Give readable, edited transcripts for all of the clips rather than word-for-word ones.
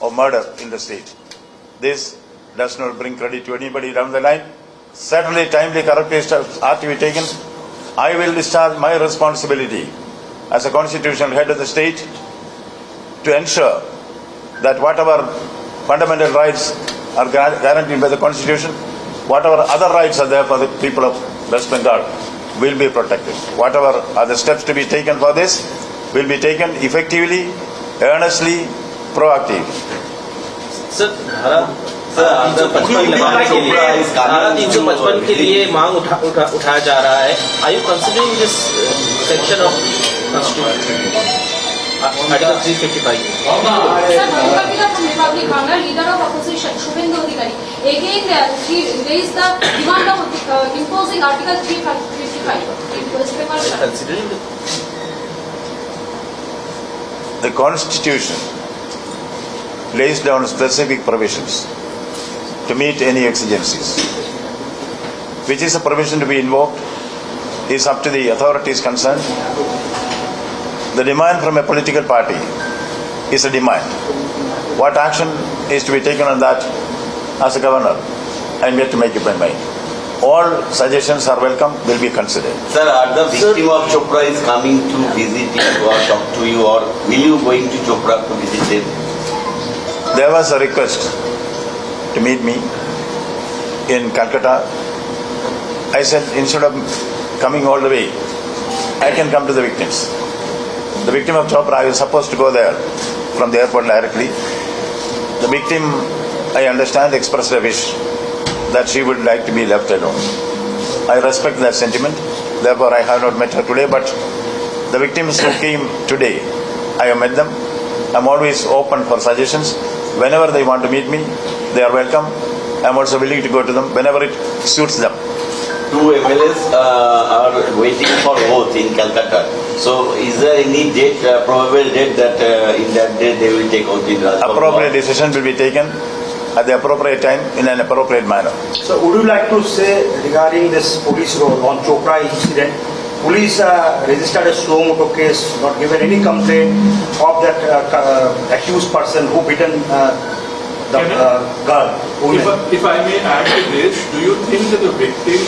of murder in the state. This does not bring credit to anybody down the line. Certainly timely corrective steps are to be taken. I will discharge my responsibility as a constitutional head of the state to ensure that whatever fundamental rights are guaranteed by the constitution, whatever other rights are there for the people of West Bengal will be protected. Whatever are the steps to be taken for this will be taken effectively, earnestly, proactively. Sir धारा 355 के लिए मांग उठाया जा रहा है. Are you considering this section of Constitution? Article 355. Sir, Bangla from Republic Bangla, leader of opposition, Shubhendu Adhikari, again he raised the demand of imposing Article 355 in West Bengal. Considering The Constitution lays down specific provisions to meet any exigencies. Which is a provision to be invoked is up to the authorities concerned. The demand from a political party is a demand. What action is to be taken on that as a governor? I am yet to make up my mind. All suggestions are welcome, will be considered. Sir, are the victim of Chopra is coming to visit you or talk to you, or will you going to Chopra to visit them? There was a request to meet me in Calcutta. I said, instead of coming all the way, I can come to the victims. The victim of Chopra, I was supposed to go there from the airport directly. The victim, I understand, expressed a wish that she would like to be left alone. I respect that sentiment. Therefore, I have not met her today, but the victims who came today, I have met them. I'm always open for suggestions. Whenever they want to meet me, they are welcome. I'm also willing to go to them whenever it suits them. Two MLAs are waiting for oath in Calcutta. So, is there any date, probable date that in that day they will take oath in Rajbhavan? Appropriate decision will be taken at the appropriate time in an appropriate manner. So, would you like to say regarding this police role on Chopra incident? Police registered a slow motor case, not given any complaint of that accused person who beaten the girl. If I may add to this, do you think that the victim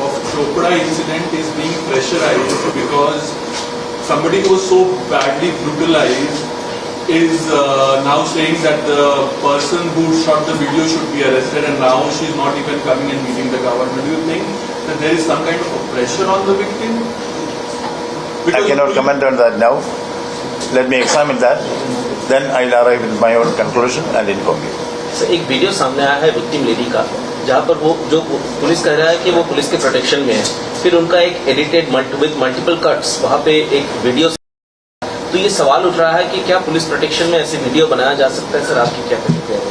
of Chopra incident is being pressurized because somebody who was so badly brutalized is now saying that the person who shot the video should be arrested, and now she's not even coming and meeting the government? Do you think that there is some kind of a pressure on the victim? I cannot comment on that now. Let me examine that. Then I'll arrive with my own conclusion and inform you. Sir एक video सामने आया है victim lady का, जहाँ पर वो जो police कह रहा है कि वो पुलिस के प्रोटेक्शन में है, फिर उनका एक एडिटेड विद मल्टीपल कट्स वहाँ पे एक वीडियो. तो ये सवाल उठ रहा है कि क्या पुलिस प्रोटेक्शन में ऐसे वीडियो बनाया जा सकता है? सर आपकी क्या प्रतिक्रिया है?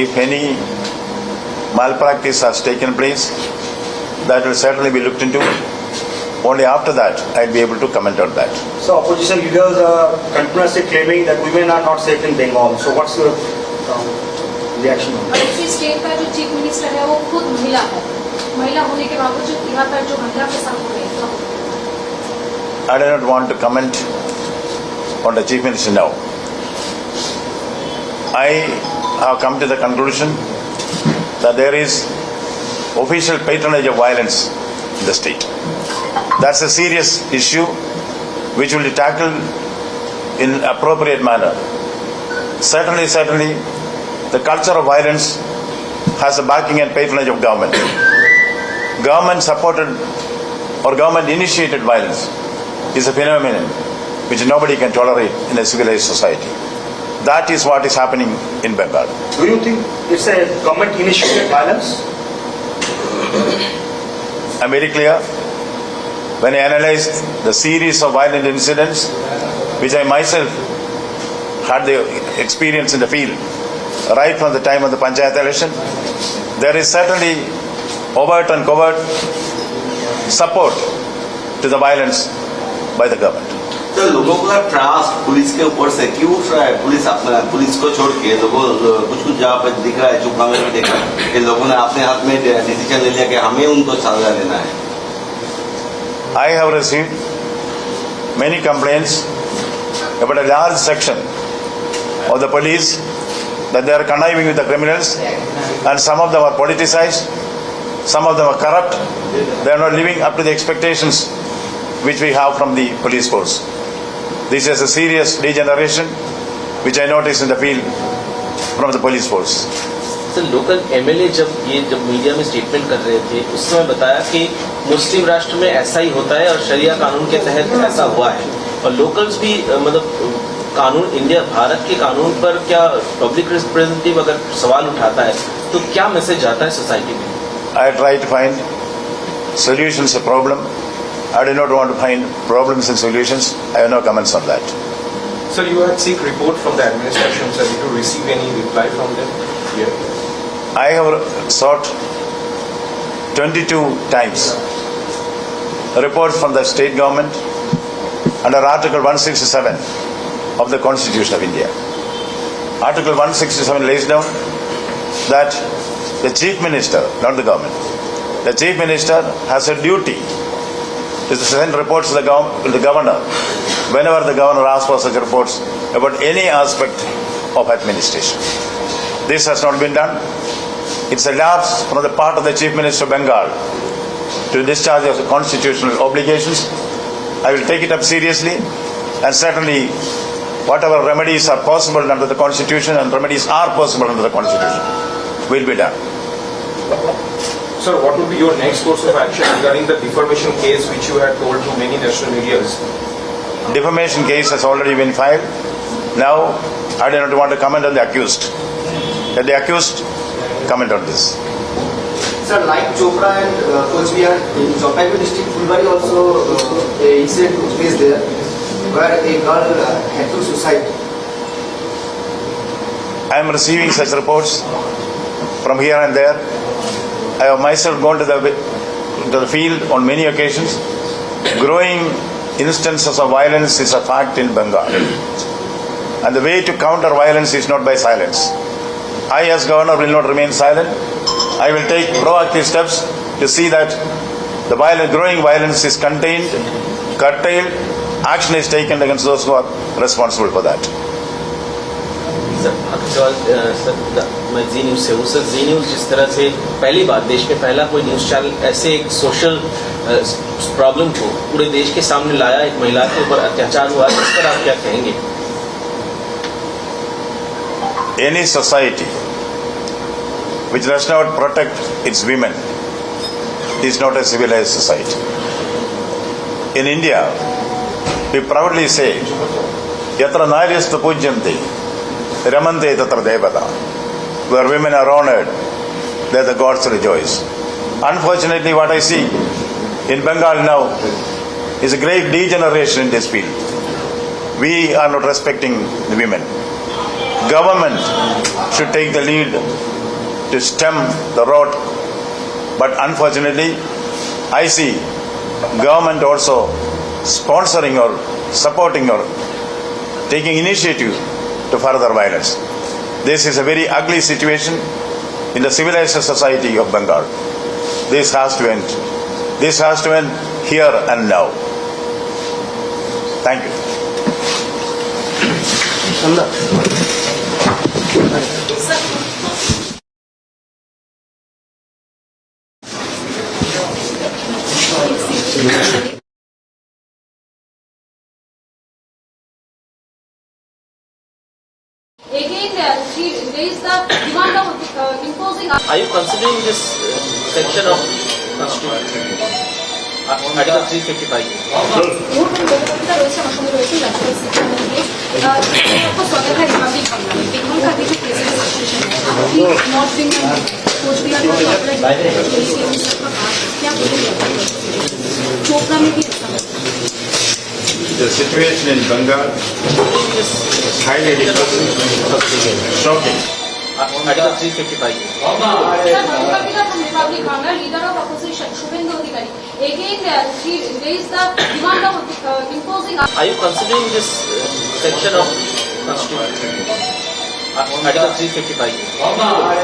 If any malpractice has taken place, that will certainly be looked into. Only after that, I'll be able to comment on that. So, opposition leaders are continuously claiming that women are not safe in Bengal. So, what's your reaction on that? दूसरी state का जो chief minister है वो खुद महिला है. महिला होने के बावजूद यहाँ पर जो महिला के साथ हो रहे हैं. I do not want to comment on the chief minister now. I have come to the conclusion that there is official patronage of violence in the state. That's a serious issue which will be tackled in appropriate manner. Certainly, the culture of violence has the backing and patronage of government. Government supported or government initiated violence is a phenomenon which nobody can tolerate in a civilized society. That is what is happening in Bengal. Do you think it's a government initiated violence? I'm very clear. When I analyzed the series of violent incidents, which I myself had the experience in the field, right from the time of the Panchayat election, there is certainly overt and covert support to the violence by the government. तो लोगों का trust police के ऊपर से क्यों उठ रहा है? पुलिस को छोड़ के लोगों कुछ जहाँ पे दिख रहा है, चुपड़ा में भी दिख रहा है कि लोगों ने अपने हाथ में डिसीजन ले लिया कि हमें उनको सजा देना है. I have received many complaints about a large section of the police, that they are conniving with the criminals, and some of them are politicized, some of them are corrupt. They are not living up to the expectations which we have from the police force. This is a serious degeneration which I notice in the field from the police force. Sir local MLA जब media में statement कर रहे थे उस समय बताया कि मुस्लिम राष्ट्र में ऐसा ही होता है और शरिया कानून के तहत ऐसा हुआ है, और लोकल्स भी मतलब कानून इंडिया भारत के कानून पर क्या पब्लिक रिप्रेजेंटेटिव अगर सवाल उठाता है तो क्या मैसेज जाता है सोसाइटी में? I try to find solutions to problem. I do not want to find problems and solutions. I have no comments on that. Sir, you had seek report from the administration. Sir, did you receive any reply from them? Yeah. I have sought 22 times a report from the state government under Article 167 of the Constitution of India. Article 167 lays down that the Chief Minister, not the government, the Chief Minister has a duty to send reports to the governor whenever the governor asks for such reports about any aspect of administration. This has not been done. It's a lapse from the part of the Chief Minister of Bengal to discharge of the constitutional obligations. I will take it up seriously, and certainly whatever remedies are possible under the Constitution, and remedies are possible under the Constitution, will be done. Sir, what would be your next course of action regarding the defamation case which you had told to many national medias? Defamation case has already been filed. Now, I do not want to comment on the accused. Let the accused comment on this. Sir, like Chopra and Coachbihar, in Chopra district, Fulbari also a incident took place there where a girl had to suicide. I am receiving such reports from here and there. I have myself gone to the field on many occasions. Growing instances of violence is a fact in Bengal. And the way to counter violence is not by silence. I as governor will not remain silent. I will take proactive steps to see that the growing violence is contained, curtailed, action is taken against those who are responsible for that. Sir मैं जी news से हूँ। Sir जी news जिस तरह से पहली बार देश में पहला कोई न्यूज़ चैनल ऐसे एक सोशल प्रॉब्लम को पूरे देश के सामने लाया, एक महिला के ऊपर अत्याचार हुआ, इस पर आप क्या कहेंगे? Any society which does not protect its women is not a civilized society. In India, we proudly say, Yatra Naryastu Pujyanti, Ramante Tatra Devata. Where women are honored, there the gods rejoice. Unfortunately, what I see in Bengal now is a great degeneration in this field. We are not respecting the women. Government should take the lead to stem the rot, but unfortunately, I see government also sponsoring or supporting or taking initiative to further violence. This is a very ugly situation in the civilized society of Bengal. This has to end. This has to end here and now. Thank you. Again, she raised the demand of imposing. Are you considering this section of Constitution? Article 355. The situation in Bengal is highly depressing, shocking. Article 355. Sir, from Republic Bangla, leader of opposition, Shubhendu. Again, she raised the demand of imposing. Are you considering this section of Constitution? Article 355.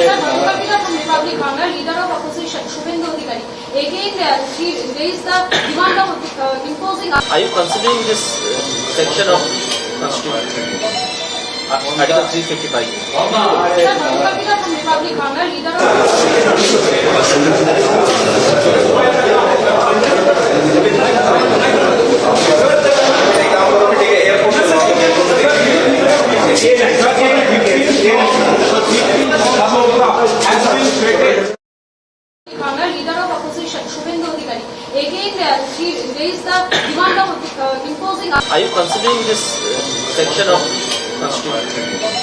Sir, from Republic Bangla, leader of opposition, Shubhendu. Again, she raised the demand of imposing. Are you considering this section of Constitution? Article 355 Sir, Madhukar Gita from Republic Bangla, leader of Bangla, leader of opposition, Shubhendu Adhikari. Again, she raised the demand of imposing. Are you considering this section of constitution?